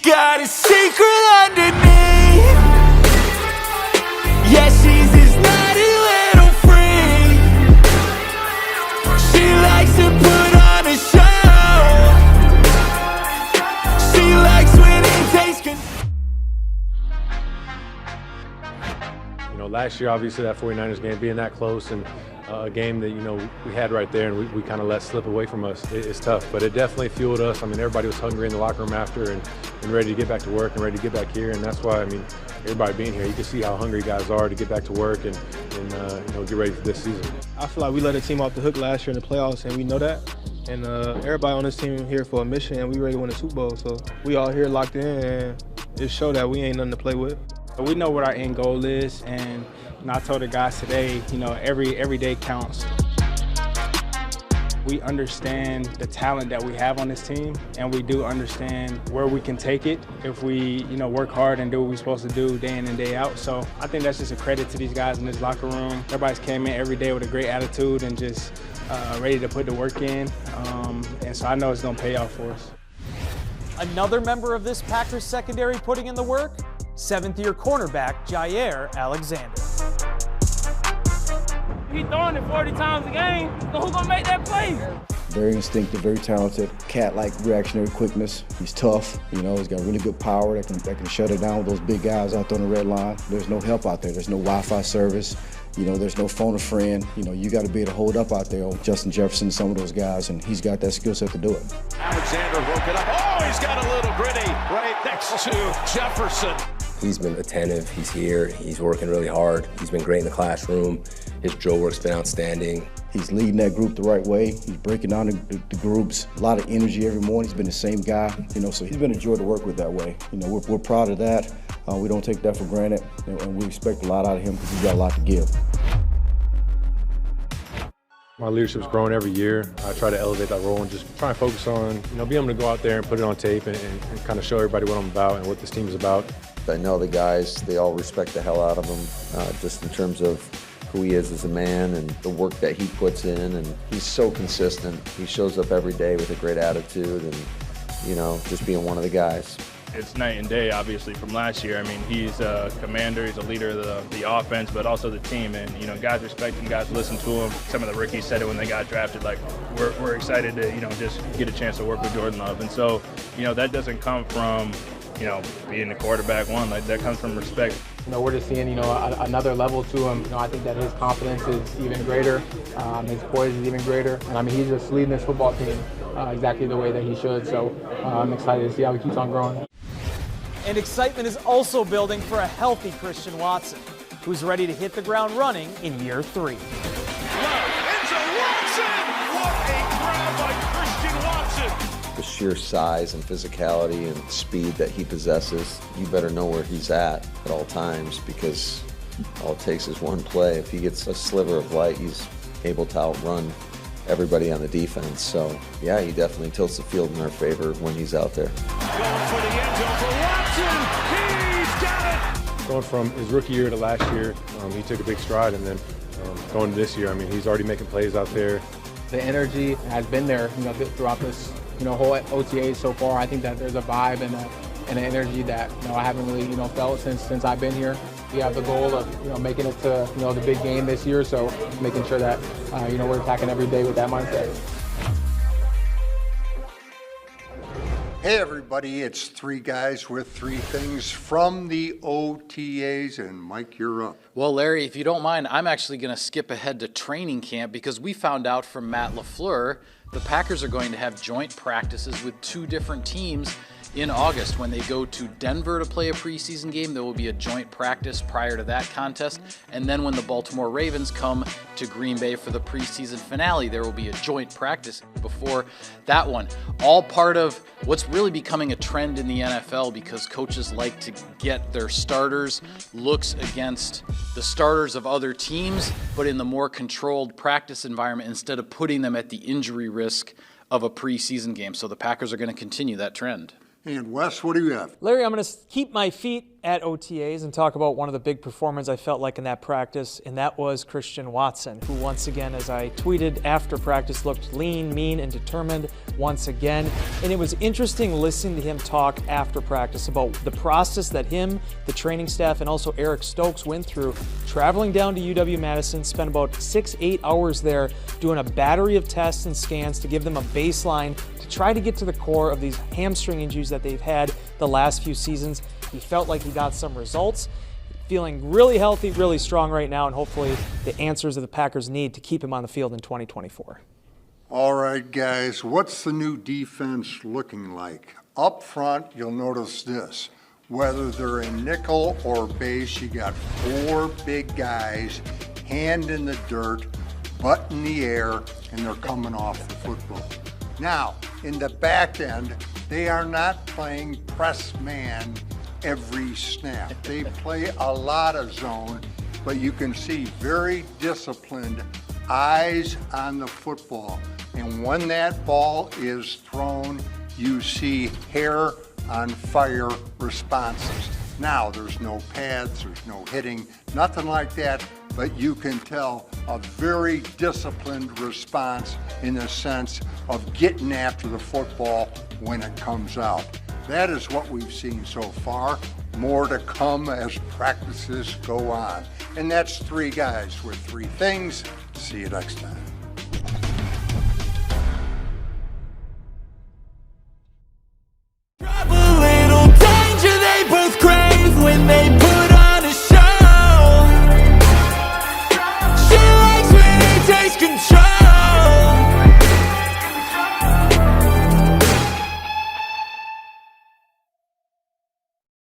got a secret underneath. Yeah, she's this naughty little freak. She likes to put on a show. She likes when it takes control. You know, last year, obviously, that 49ers game being that close and a game that, you know, we had right there and we kind of let slip away from us, it's tough. But it definitely fueled us. I mean, everybody was hungry in the locker room after and ready to get back to work and ready to get back here. And that's why, I mean, everybody being here, you can see how hungry guys are to get back to work and you know, get ready for this season. I feel like we let the team off the hook last year in the playoffs, and we know that. And everybody on this team here for a mission, and we ready to win the Super Bowl. So we all here locked in, and it showed that we ain't nothing to play with. We know what our end goal is, and I told the guys today, you know, every day counts. We understand the talent that we have on this team, and we do understand where we can take it if we, you know, work hard and do what we're supposed to do day in and day out. So I think that's just a credit to these guys in this locker room. Everybody's came in every day with a great attitude and just ready to put the work in, and so I know it's going to pay off for us. Another member of this Packers secondary putting in the work? Seventh-year cornerback Jair Alexander. He's throwing it 40 times a game, so who's gonna make that play? Very instinctive, very talented, cat-like reactionary quickness. He's tough, you know, he's got really good power that can shut it down with those big guys out there on the red line. There's no help out there, there's no Wi-Fi service, you know, there's no phone a friend. You know, you got to be able to hold up out there on Justin Jefferson and some of those guys, and he's got that skill set to do it. Alexander broke it up. Oh, he's got a little gritty right next to Jefferson. He's been attentive, he's here, he's working really hard. He's been great in the classroom. His drill work's been outstanding. He's leading that group the right way. He's breaking down the groups. A lot of energy every morning. He's been the same guy, you know, so he's been a joy to work with that way. You know, we're proud of that. We don't take that for granted, and we expect a lot out of him because he's got a lot to give. My leadership's growing every year. I try to elevate that role and just try and focus on, you know, being able to go out there and put it on tape and kind of show everybody what I'm about and what this team is about. I know the guys, they all respect the hell out of him, just in terms of who he is as a man and the work that he puts in, and he's so consistent. He shows up every day with a great attitude and, you know, just being one of the guys. It's night and day, obviously, from last year. I mean, he's a commander, he's a leader of the offense, but also the team. And, you know, guys respect him, guys listen to him. Some of the rookies said it when they got drafted, like, we're excited to, you know, just get a chance to work with Jordan Love. And so, you know, that doesn't come from, you know, being the quarterback one. Like, that comes from respect. You know, we're just seeing, you know, another level to him. You know, I think that his confidence is even greater. His poise is even greater. And, I mean, he's just leading this football team exactly the way that he should. So I'm excited to see how he keeps on growing. And excitement is also building for a healthy Christian Watson, who's ready to hit the ground running in year 3. The sheer size and physicality and speed that he possesses, you better know where he's at all times, because all it takes is one play. If he gets a sliver of light, he's able to outrun everybody on the defense. So, yeah, he definitely tilts the field in our favor when he's out there. Going for the end zone for Watson. He's got it. Going from his rookie year to last year, he took a big stride, and then going to this year, I mean, he's already making plays out there. The energy has been there, you know, throughout this, you know, whole OTA so far. I think that there's a vibe and an energy that, you know, I haven't really, you know, felt since I've been here. We have the goal of, you know, making it to, you know, the big game this year, so making sure that, you know, we're attacking every day with that mindset. Hey everybody, it's three guys with three things from the OTAs, and Mike, you're up. Well, Larry, if you don't mind, I'm actually going to skip ahead to training camp because we found out from Matt LaFleur the Packers are going to have joint practices with two different teams in August. When they go to Denver to play a preseason game, there will be a joint practice prior to that contest. And then when the Baltimore Ravens come to Green Bay for the preseason finale, there will be a joint practice before that one. All part of what's really becoming a trend in the NFL, because coaches like to get their starters looks against the starters of other teams, but in the more controlled practice environment instead of putting them at the injury risk of a preseason game. So the Packers are going to continue that trend. And Wes, what do you have? Larry, I'm going to keep my feet at OTAs and talk about one of the big performers I felt like in that practice, and that was Christian Watson, who once again, as I tweeted after practice, looked lean, mean, and determined once again. And it was interesting listening to him talk after practice about the process that him, the training staff, and also Eric Stokes went through, traveling down to UW-Madison, spent about 6-8 hours there doing a battery of tests and scans to give them a baseline to try to get to the core of these hamstring injuries that they've had the last few seasons. He felt like he got some results, feeling really healthy, really strong right now, and hopefully the answers that the Packers need to keep him on the field in 2024. All right, guys, what's the new defense looking like? Up front, you'll notice this. Whether they're in nickel or base, you got 4 big guys, hand in the dirt, butt in the air, and they're coming off the football. Now, in the back end, they are not playing press man every snap. They play a lot of zone, but you can see very disciplined eyes on the football. And when that ball is thrown, you see hair on fire responses. Now, there's no pads, there's no hitting, nothing like that, but you can tell a very disciplined response in the sense of getting after the football when it comes out. That is what we've seen so far. More to come as practices go on. And that's 3 guys with 3 things. See you next time.